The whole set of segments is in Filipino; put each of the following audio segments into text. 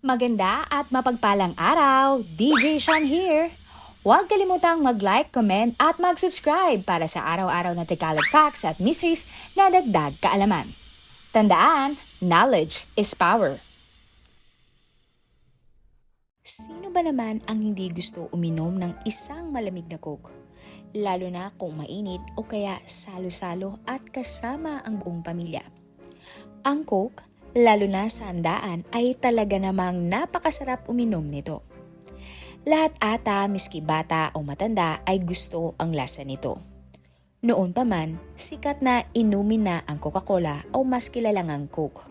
Maganda at mapagpalang araw! DJ Sean here! Huwag kalimutang mag-like, comment at mag-subscribe para sa araw-araw na Tagalog facts at mysteries na dagdag kaalaman. Tandaan, knowledge is power. Sino ba naman ang hindi gusto uminom ng isang malamig na Coke? Lalo na kung mainit o kaya salo-salo at kasama ang buong pamilya. Ang Coke, lalo na sa handaan, ay talaga namang napakasarap uminom nito. Lahat ata, miski bata o matanda, ay gusto ang lasa nito. Noon pa man, sikat na inumin na ang Coca-Cola o mas kilalang ang Coke.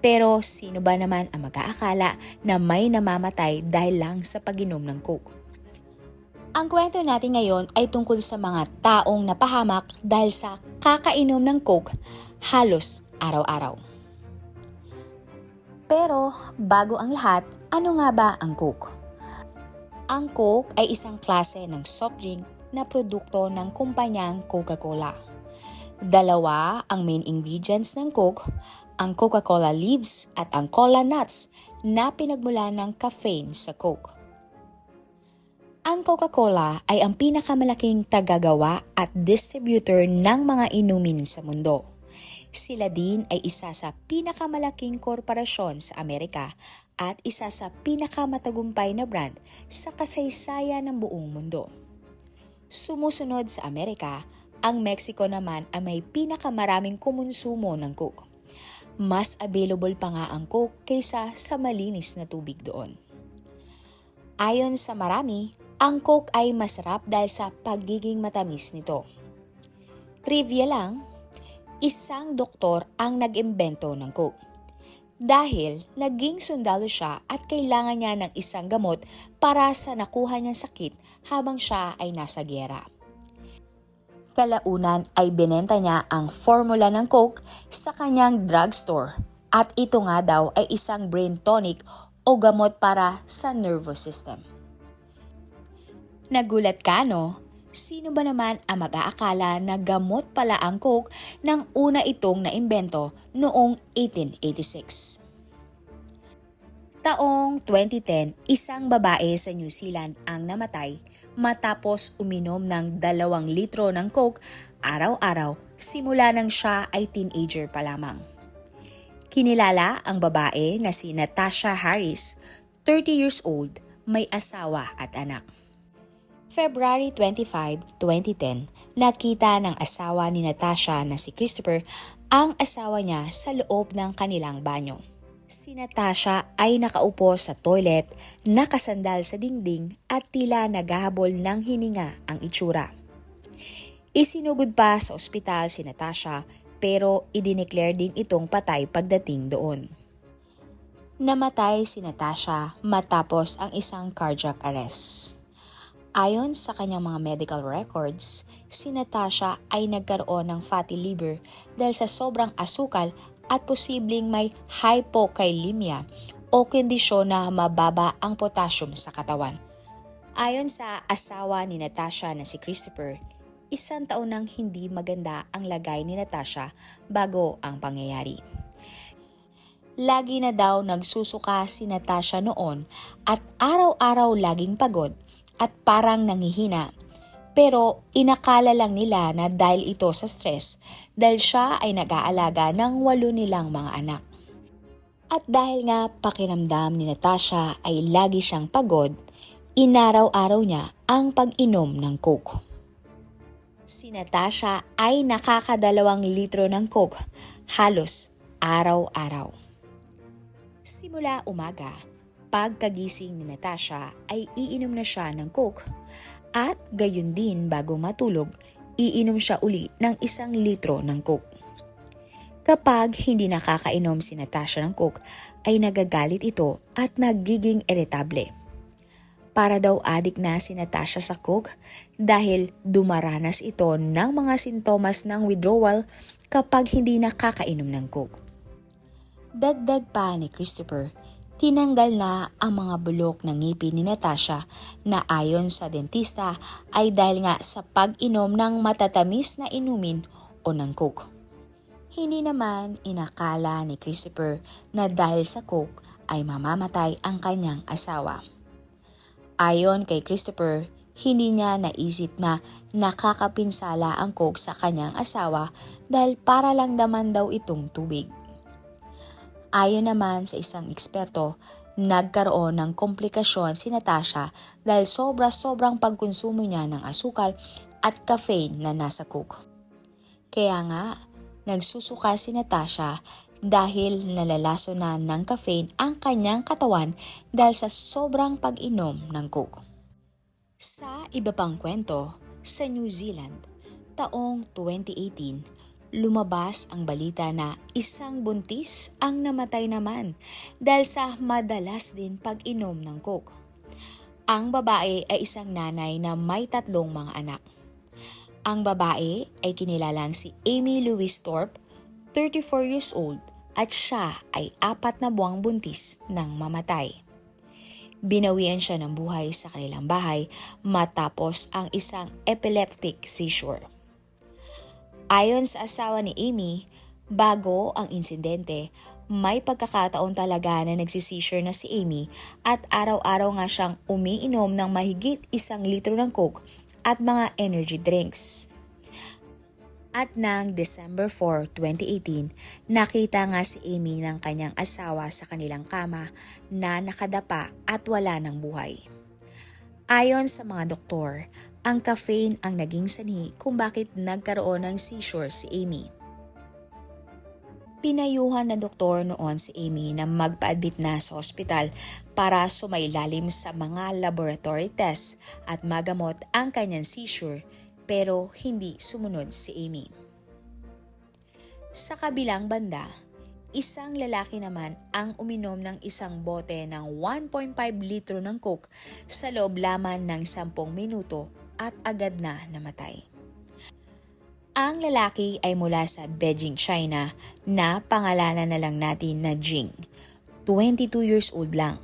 Pero sino ba naman ang mag-aakala na may namamatay dahil lang sa pag-inom ng Coke? Ang kwento natin ngayon ay tungkol sa mga taong napahamak dahil sa kakainom ng Coke halos araw-araw. Pero bago ang lahat, ano nga ba ang Coke? Ang Coke ay isang klase ng soft drink na produkto ng kumpanyang Coca-Cola. Dalawa ang main ingredients ng Coke, ang Coca-Cola leaves at ang cola nuts na pinagmula ng caffeine sa Coke. Ang Coca-Cola ay ang pinakamalaking tagagawa at distributor ng mga inumin sa mundo. Sila din ay isa sa pinakamalaking korporasyon sa Amerika at isa sa pinakamatagumpay na brand sa kasaysayan ng buong mundo. Sumusunod sa Amerika, ang Mexico naman ay may pinakamaraming kumonsumo ng Coke. Mas available pa nga ang Coke kaysa sa malinis na tubig doon. Ayon sa marami, ang Coke ay masarap dahil sa pagiging matamis nito. Trivia lang, isang doktor ang nag-imbento ng Coke. Dahil naging sundalo siya at kailangan niya ng isang gamot para sa nakuha niyang sakit habang siya ay nasa gyera. Kalaunan ay binenta niya ang formula ng Coke sa kanyang drugstore at ito nga daw ay isang brain tonic o gamot para sa nervous system. Nagulat ka, no? Sino ba naman ang mag-aakala na gamot pala ang Coke nang una itong naimbento noong 1886? Taong 2010, isang babae sa New Zealand ang namatay matapos uminom ng 2 litro ng Coke araw-araw simula nang siya ay teenager pa lamang. Kinilala ang babae na si Natasha Harris, 30 years old, may asawa at anak. February 25, 2010, nakita ng asawa ni Natasha na si Christopher ang asawa niya sa loob ng kanilang banyo. Si Natasha ay nakaupo sa toilet, nakasandal sa dingding at tila naghahabol ng hininga ang itsura. Isinugod pa sa ospital si Natasha pero idineclare din itong patay pagdating doon. Namatay si Natasha matapos ang isang cardiac arrest. Ayon sa kanyang mga medical records, si Natasha ay nagkaroon ng fatty liver dahil sa sobrang asukal at posibleng may hypokalemia o kondisyon na mababa ang potassium sa katawan. Ayon sa asawa ni Natasha na si Christopher, 1 taon nang hindi maganda ang lagay ni Natasha bago ang pangyayari. Lagi na daw nagsusuka si Natasha noon at araw-araw laging pagod at parang nangihina. Pero inakala lang nila na dahil ito sa stress dahil siya ay nag-aalaga ng 8 nilang mga anak. At dahil nga pakiramdam ni Natasha ay lagi siyang pagod, inaraw-araw niya ang pag-inom ng Coke. Si Natasha ay nakaka2 litro ng Coke halos araw-araw. Simula umaga, pagkagising ni Natasha ay iinom na siya ng Coke at gayon din bago matulog, iinom siya uli ng 1 litro ng Coke. Kapag hindi nakakainom si Natasha ng Coke ay nagagalit ito at nagiging iritable. Para daw adik na si Natasha sa Coke dahil dumaranas ito ng mga sintomas ng withdrawal kapag hindi nakakainom ng Coke. Dagdag pa ni Christopher, tinanggal na ang mga bulok ng ngipin ni Natasha na ayon sa dentista ay dahil nga sa pag-inom ng matatamis na inumin o ng Coke. Hindi naman inakala ni Christopher na dahil sa Coke ay mamamatay ang kanyang asawa. Ayon kay Christopher, hindi niya naisip na nakakapinsala ang coke sa kanyang asawa dahil para lang naman daw itong tubig. Ayon naman sa isang eksperto, nagkaroon ng komplikasyon si Natasha dahil sobrang pagkonsumo niya ng asukal at caffeine na nasa coke. Kaya nga, nagsusuka si Natasha dahil nalalaso na ng caffeine ang kanyang katawan dahil sa sobrang pag-inom ng coke. Sa iba pang kwento, sa New Zealand, taong 2018, lumabas ang balita na isang buntis ang namatay naman dahil sa madalas din pag-inom ng coke. Ang babae ay isang nanay na may 3 mga anak. Ang babae ay kinilalang si Amy Louise Thorpe, 34 years old, at siya ay 4 na buwang buntis nang mamatay. Binawian siya ng buhay sa kanilang bahay matapos ang isang epileptic seizure. Ayon sa asawa ni Amy, bago ang insidente, may pagkakataon talaga na nagsiseizure na si Amy at araw-araw nga siyang umiinom ng mahigit 1 litro ng coke at mga energy drinks. At nang December 4, 2018, nakita nga si Amy ng kanyang asawa sa kanilang kama na nakadapa at wala ng buhay. Ayon sa mga doktor, ang caffeine ang naging sanhi kung bakit nagkaroon ng seizure si Amy. Pinayuhan ng doktor noon si Amy na magpa-admit na sa ospital para sumailalim sa mga laboratory tests at magamot ang kanyang seizure, pero hindi sumunod si Amy. Sa kabilang banda, isang lalaki naman ang uminom ng isang bote ng 1.5 litro ng coke sa loob lamang ng 10 minuto at agad na namatay. Ang lalaki ay mula sa Beijing, China na pangalanan na lang natin na Jing, 22 years old lang.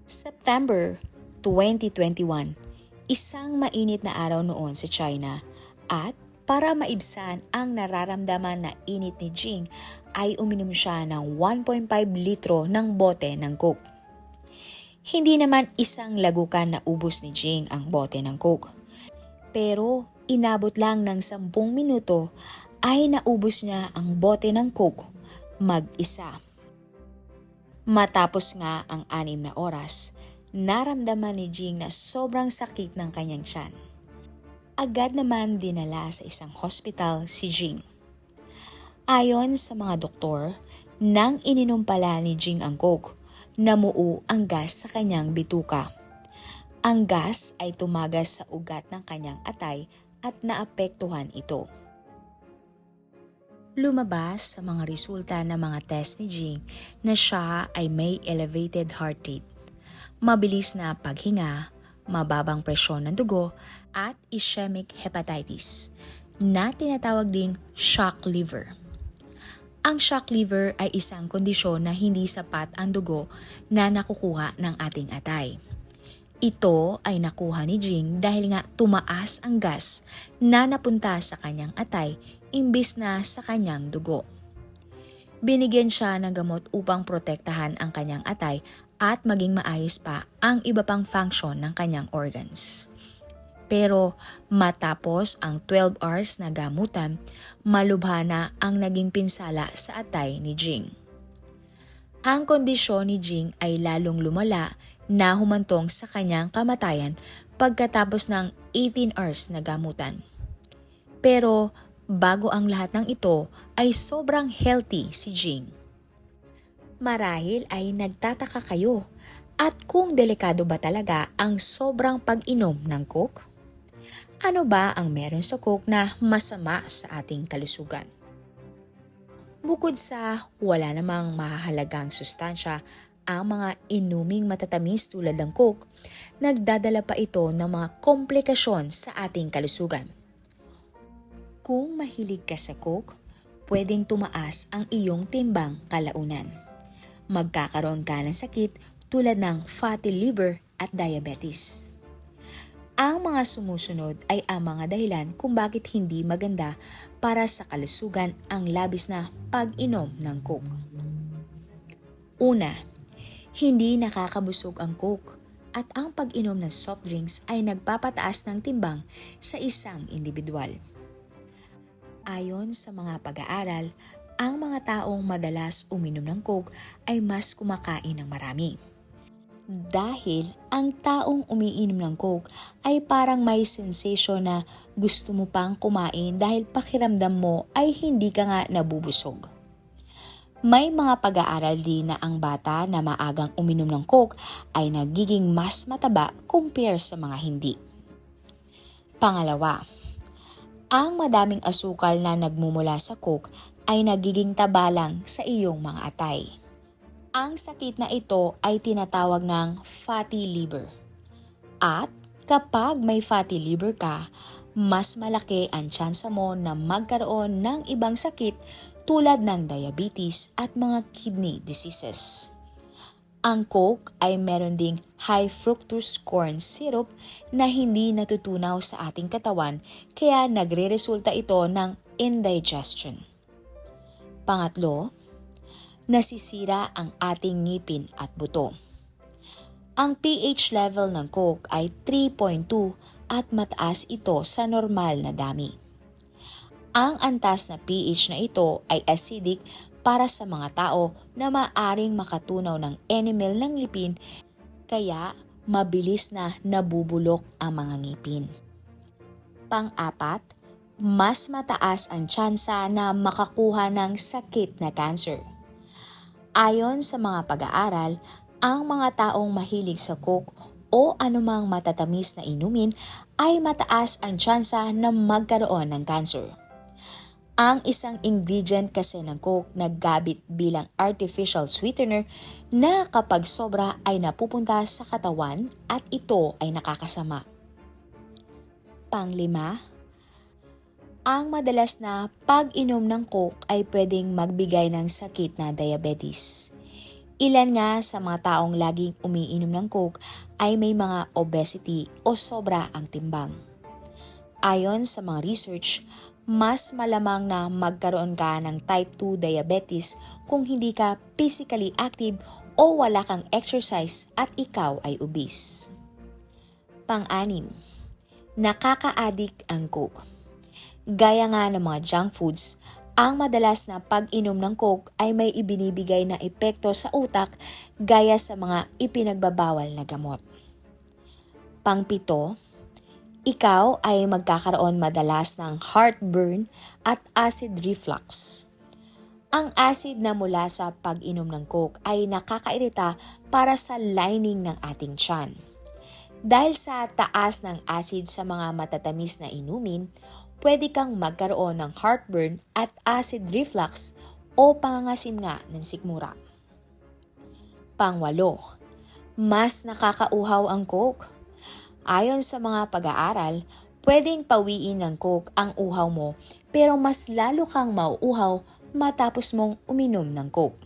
September 2021, isang mainit na araw noon sa China at para maibsan ang nararamdaman na init ni Jing ay uminom siya ng 1.5 litro ng bote ng coke. Hindi naman isang lagukan na ubos ni Jing ang bote ng coke. Pero inabot lang ng 10 minuto ay naubos niya ang bote ng coke mag-isa. Matapos nga ang 6 na oras, naramdaman ni Jing na sobrang sakit ng kanyang tiyan. Agad naman dinala sa isang hospital si Jing. Ayon sa mga doktor, nang ininom pala ni Jing ang coke, namuo ang gas sa kanyang bituka. Ang gas ay tumagas sa ugat ng kanyang atay at naapektuhan ito. Lumabas sa mga resulta ng mga test ni Jing na siya ay may elevated heart rate, mabilis na paghinga, mababang presyon ng dugo at ischemic hepatitis na tinatawag ding shock liver. Ang shock liver ay isang kondisyon na hindi sapat ang dugo na nakukuha ng ating atay. Ito ay nakuha ni Jing dahil nga tumaas ang gas na napunta sa kanyang atay imbis na sa kanyang dugo. Binigyan siya ng gamot upang protektahan ang kanyang atay at maging maayos pa ang iba pang function ng kanyang organs. Pero matapos ang 12 hours na gamutan, malubha na ang naging pinsala sa atay ni Jing. Ang kondisyon ni Jing ay lalong lumala na humantong sa kanyang kamatayan pagkatapos ng 18 hours na gamutan. Pero bago ang lahat ng ito ay sobrang healthy si Jing. Marahil ay nagtataka kayo, at kung delikado ba talaga ang sobrang pag-inom ng coke? Ano ba ang meron sa coke na masama sa ating kalusugan? Bukod sa wala namang mahahalagang sustansya, ang mga inuming matatamis tulad ng coke, nagdadala pa ito ng mga komplikasyon sa ating kalusugan. Kung mahilig ka sa coke, pwedeng tumaas ang iyong timbang kalaunan. Magkakaroon ka ng sakit tulad ng fatty liver at diabetes. Ang mga sumusunod ay ang mga dahilan kung bakit hindi maganda para sa kalusugan ang labis na pag-inom ng coke. Una, hindi nakakabusog ang Coke at ang pag-inom ng soft drinks ay nagpapataas ng timbang sa isang individual. Ayon sa mga pag-aaral, ang mga taong madalas uminom ng Coke ay mas kumakain ng marami. Dahil ang taong umiinom ng Coke ay parang may sensation na gusto mo pang kumain dahil pakiramdam mo ay hindi ka nga nabubusog. May mga pag-aaral din na ang bata na maagang uminom ng Coke ay nagiging mas mataba compare sa mga hindi. Pangalawa, ang madaming asukal na nagmumula sa Coke ay nagiging tabalang sa iyong mga atay. Ang sakit na ito ay tinatawag ng fatty liver. At kapag may fatty liver ka, mas malaki ang tsansa mo na magkaroon ng ibang sakit tulad ng diabetes at mga kidney diseases. Ang Coke ay meron ding high fructose corn syrup na hindi natutunaw sa ating katawan kaya nagre-resulta ito ng indigestion. Pangatlo, nasisira ang ating ngipin at buto. Ang pH level ng Coke ay 3.2 at mataas ito sa normal na dami. Ang antas na pH na ito ay acidic para sa mga tao na maaring makatunaw ng enamel ng ngipin kaya mabilis na nabubulok ang mga ngipin. Pang-apat, mas mataas ang tsansa na makakuha ng sakit na cancer. Ayon sa mga pag-aaral, ang mga taong mahilig sa Coke o anumang matatamis na inumin ay mataas ang tsansa na magkaroon ng cancer. Ang isang ingredient kasi ng Coke naggamit bilang artificial sweetener na kapag sobra ay napupunta sa katawan at ito ay nakakasama. Panglima, ang madalas na pag-inom ng Coke ay pwedeng magbigay ng sakit na diabetes. Ilan nga sa mga taong laging umiinom ng Coke ay may mga obesity o sobra ang timbang. Ayon sa mga research, mas malamang na magkaroon ka ng type 2 diabetes kung hindi ka physically active o wala kang exercise at ikaw ay obese. Pang-anim, nakaka-addict ang Coke. Gaya nga ng mga junk foods, ang madalas na pag-inom ng Coke ay may ibinibigay na epekto sa utak gaya sa mga ipinagbabawal na gamot. Pang-pito, ikaw ay magkakaroon madalas ng heartburn at acid reflux. Ang acid na mula sa pag-inom ng Coke ay nakakairita para sa lining ng ating tiyan. Dahil sa taas ng acid sa mga matatamis na inumin, pwede kang magkaroon ng heartburn at acid reflux o pangangasim nga ng sikmura. Pangwalo, mas nakakauhaw ang Coke. Ayon sa mga pag-aaral, pwedeng pawiin ng Coke ang uhaw mo pero mas lalo kang mauuhaw matapos mong uminom ng Coke.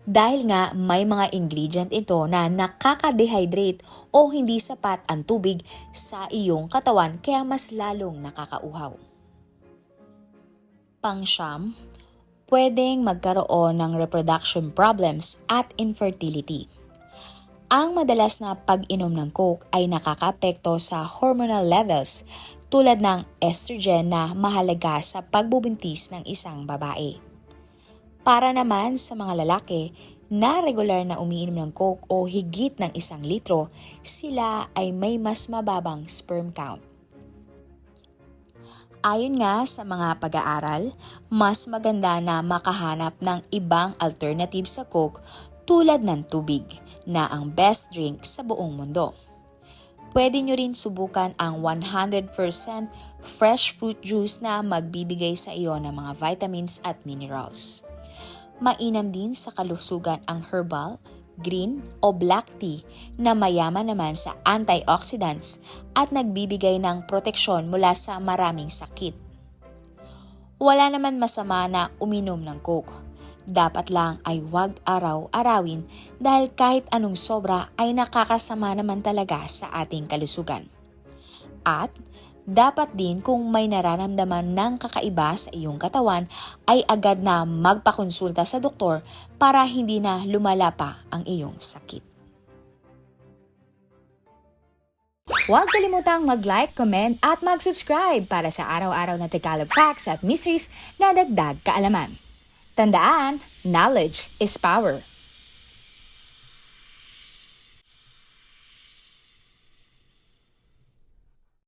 Dahil nga may mga ingredient ito na nakaka-dehydrate o hindi sapat ang tubig sa iyong katawan kaya mas lalong nakakauhaw. Pang-siyam, pwedeng magkaroon ng reproduction problems at infertility. Ang madalas na pag-inom ng Coke ay nakakaapekto sa hormonal levels tulad ng estrogen na mahalaga sa pagbubuntis ng isang babae. Para naman sa mga lalaki na regular na umiinom ng Coke o higit ng 1 litro, sila ay may mas mababang sperm count. Ayon nga sa mga pag-aaral, mas maganda na makahanap ng ibang alternative sa Coke tulad ng tubig na ang best drink sa buong mundo. Pwede nyo rin subukan ang 100% fresh fruit juice na magbibigay sa iyo ng mga vitamins at minerals. Mainam din sa kalusugan ang herbal, green o black tea na mayaman naman sa antioxidants at nagbibigay ng proteksyon mula sa maraming sakit. Wala naman masama na uminom ng Coke. Dapat lang ay huwag araw-arawin dahil kahit anong sobra ay nakakasama naman talaga sa ating kalusugan. At Dapat din kung may nararamdaman ng kakaiba sa iyong katawan ay agad na magpakonsulta sa doktor para hindi na lumala pa ang iyong sakit. Huwag kalimutang mag-like, comment at mag-subscribe para sa araw-araw na Tagalog facts at mysteries na dagdag kaalaman. Tandaan, knowledge is power.